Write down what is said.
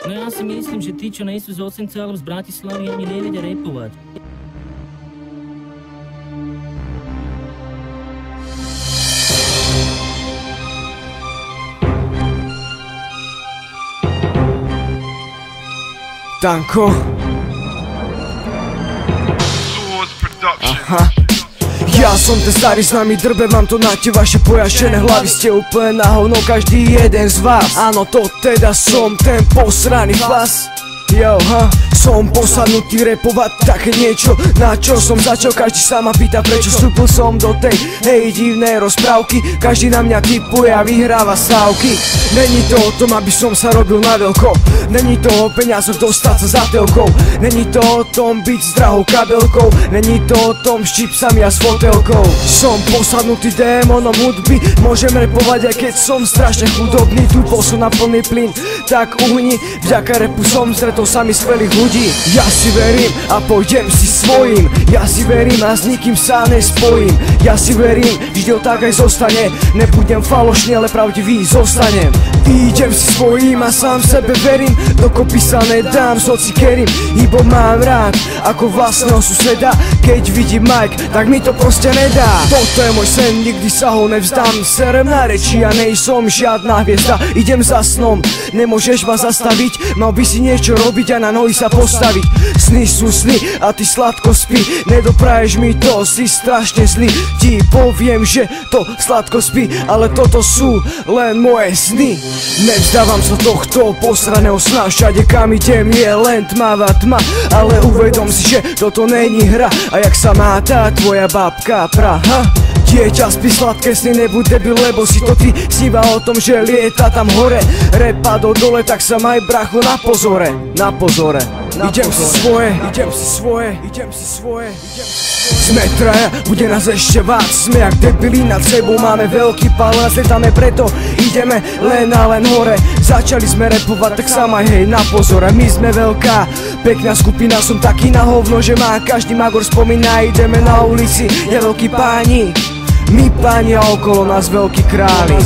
No ja si myslím, že tí, čo nejsú z Osence alebo z Bratislavy, ani nevedia repovať. Danko. Aha. Ja som ten starý známy drbe, mám to na tie vaše pojašené hlavy. Ste úplne na hovno, každý jeden z vás. Áno, to teda som ten posraný vás. Yo, som posadnutý repovať také niečo, na čo som začal, každý sa ma pýta prečo vstúpil som do tej divnej rozprávky. Každý na mňa tipuje a vyhráva stávky. Není to o tom, aby som sa robil na veľko, není to o peniazoch dostať sa za telkou, není to o tom byť s drahou kabelkou, není to o tom s čipsami a s fotelkou. Som posadnutý démonom hudby, môžem repovať aj keď som strašne chudobný. Tu som na plný plyn, tak uhni, vďaka repu som stretol sami skvelých ľudí. Ja si verím a pôjdem si svojím, ja si verím a s nikým sa nespojím. Ja si verím, vždy tak aj zostane, nebudem falošný, ale pravdivý zostanem. Idem si svojím a sám sebe verím, dokopy sa nedám s hocikerým, ibo mám rád ako vlastného suseda. Keď vidím Mike, tak mi to proste nedá. Toto je môj sen, nikdy sa ho nevzdám. Serem na reči a nejsom žiadna hviezda, idem za snom, nemôžeš ma zastaviť. Mal by si niečo robiť a na nohy sa postaviť. Sny sú sny a ty sladko spí, nedopraješ mi to, si strašne zlý. Ti poviem, že to sladko spí, ale toto sú len moje sny. Nevzdávam sa tohto posraného sna, všade kam idem je len tmavá tma. Ale uvedom si, že toto není hra, a jak sa má tá tvoja babka Praha. Dieťa, spí sladké sny, nebuď debil, lebo si to ty sníva o tom, že lieta tam hore. Rap padol dole, tak sa maj bracho na pozore, na pozore. Idem si svoje, idem si svoje, idem si svoje. Sme traja, bude nás ešte vác, sme jak debili, nad sebou máme veľký palác, letáme, preto ideme len a len hore. Začali sme repovať, tak sa maj hej na pozore. My sme veľká, pekná skupina, som taký na hovno, že má každý magor spomína. Ideme na ulici, je veľký páni, my páni a okolo nás veľkí králi.